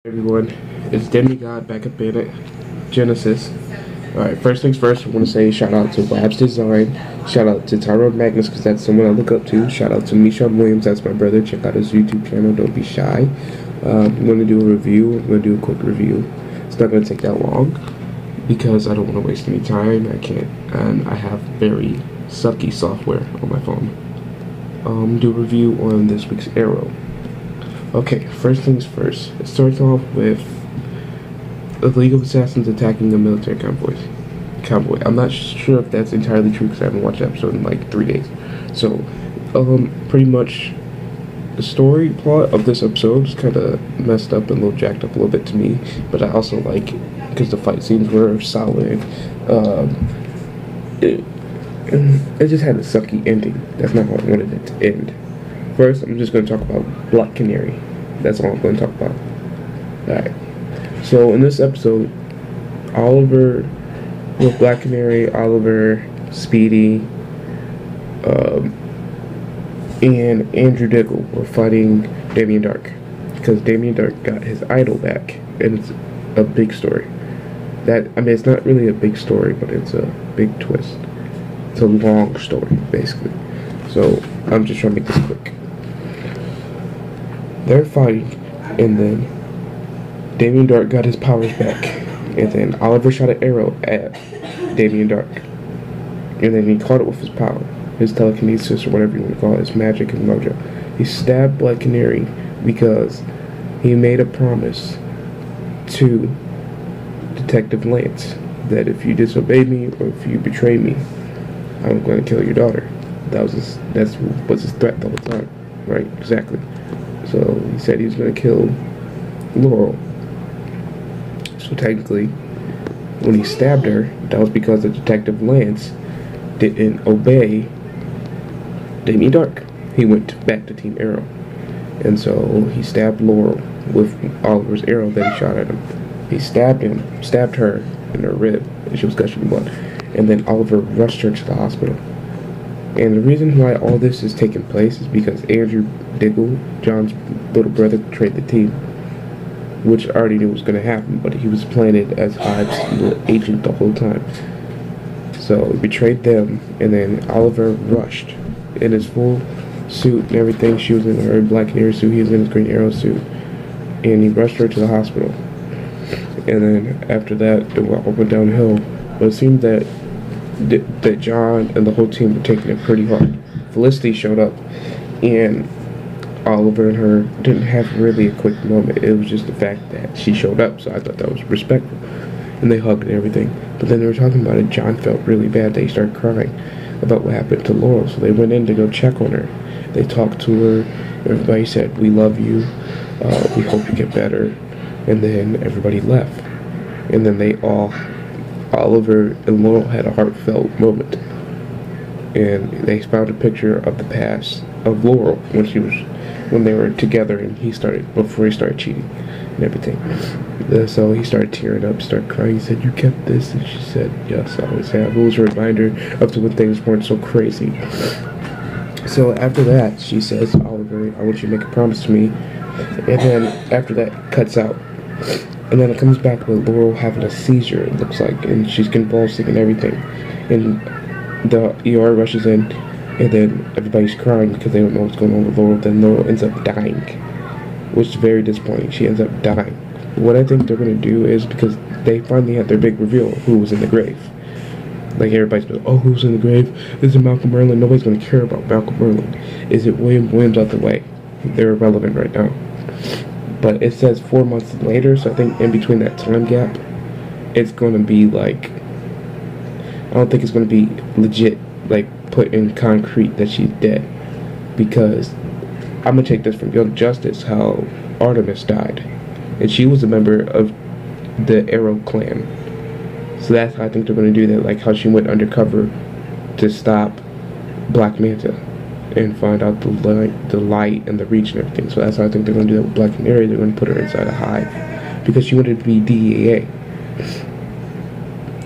Everyone, it's Demigod back up in it. Genesis. Alright, first things first, I want to say shout out to Labs Design. Shout out to Tyrone Magnus, because that's someone I look up to. Shout out to Michon Williams, that's my brother. Check out his YouTube channel, don't be shy. I'm going to do a review. I'm going to do a quick review. It's not going to take that long, because I don't want to waste any time. I can't, and I have very sucky software on my phone. Do a review on this week's Arrow. Okay, first things first. It starts off with the League of Assassins attacking a military convoy. I'm not sure if that's entirely true because I haven't watched the episode in like 3 days. So, pretty much the story plot of this episode is kind of messed up and a little jacked up a little bit to me. But I also like it because the fight scenes were solid. It just had a sucky ending. That's not how I wanted it to end. First, I'm just going to talk about Black Canary. That's all I'm going to talk about. Alright. So, in this episode, Oliver, with Black Canary, Oliver, Speedy, and Andrew Diggle were fighting Damien Darhk. Because Damien Darhk got his idol back. And it's a big story. It's not really a big story, but it's a big twist. It's a long story, basically. So, I'm just trying to make this quick. They're fighting, and then Damien Darhk got his powers back, and then Oliver shot an arrow at Damien Darhk, and then he caught it with his power, his telekinesis, or whatever you want to call it, his magic and mojo. He stabbed Black Canary because he made a promise to Detective Lance that if you disobey me or if you betray me, I'm going to kill your daughter. That was his threat the whole time, right? Exactly. So he said he was going to kill Laurel. So technically, when he stabbed her, that was because the Detective Lance didn't obey Damien Darhk. He went back to Team Arrow. And so he stabbed Laurel with Oliver's arrow that he shot at him. He stabbed her in her rib, and she was gushing blood. And then Oliver rushed her to the hospital. And the reason why all this is taking place is because Andrew Diggle, John's little brother, betrayed the team, which I already knew was going to happen, but he was planted as Hive's little agent the whole time. So he betrayed them, and then Oliver rushed in his full suit and everything. She was in her Black Canary suit, he was in his Green Arrow suit, and he rushed her to the hospital. And then after that, it all went downhill. But it seemed that John and the whole team were taking it pretty hard. Felicity showed up, and Oliver and her didn't have really a quick moment. It was just the fact that she showed up, so I thought that was respectful. And they hugged and everything. But then they were talking about it. John felt really bad. They started crying about what happened to Laurel, so they went in to go check on her. They talked to her. Everybody said, "We love you. We hope you get better." And then everybody left. And then Oliver and Laurel had a heartfelt moment, and they found a picture of the past of Laurel when they were together, and before he started cheating and everything. So he started tearing up, started crying. He said, "You kept this," and she said, "Yes, I always have." It was a reminder of when things weren't so crazy. So after that, she says, "Oliver, I want you to make a promise to me." And then after that, cuts out. And then it comes back with Laurel having a seizure, it looks like, and she's convulsing and everything. And the ER rushes in, and then everybody's crying because they don't know what's going on with Laurel. Then Laurel ends up dying, which is very disappointing. She ends up dying. What I think they're going to do is, because they finally had their big reveal of who was in the grave. Like, everybody's going, "Oh, who's in the grave? Is it Malcolm Merlyn?" Nobody's going to care about Malcolm Merlyn. Is it William Williams out the way? They're irrelevant right now. But it says 4 months later, so I think in between that time gap, it's going to be like, I don't think it's going to be legit, like, put in concrete that she's dead. Because I'm going to take this from Young Justice, how Artemis died. And she was a member of the Arrow clan. So that's how I think they're going to do that, like how she went undercover to stop Black Manta and find out the light and the reach and everything. So that's how I think they're going to do that with Black Canary. They're going to put her inside a hive because she wanted to be DEA.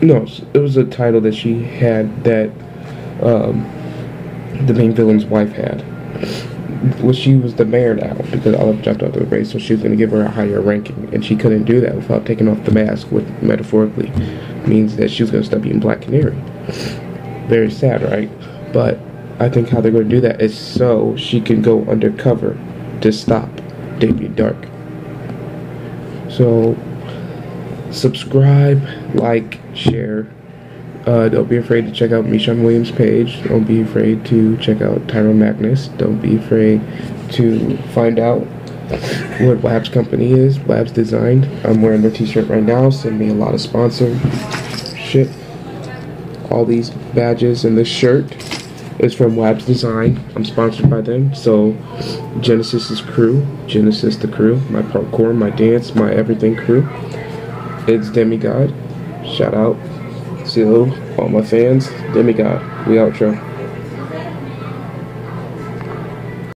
No, it was a title that she had that the main villain's wife had. well, she was the mayor now because Olive dropped out of the race, so she was going to give her a higher ranking, and she couldn't do that without taking off the mask, which metaphorically means that she was going to stop being Black Canary. Very sad, right? But I think how they're going to do that is so she can go undercover to stop Damien Dark. So subscribe, like, share. Don't be afraid to check out Michonne Williams' page. Don't be afraid to check out Tyrone Magnus. Don't be afraid to find out what Wab's company is, Wab's Design. I'm wearing their t-shirt right now. Send me a lot of sponsorship. All these badges and this shirt is from Wab's Design. I'm sponsored by them. So Genesis crew, Genesis the crew, my parkour, my dance, my everything crew. It's Demigod. Shout out to all my fans. Demigod. We outro.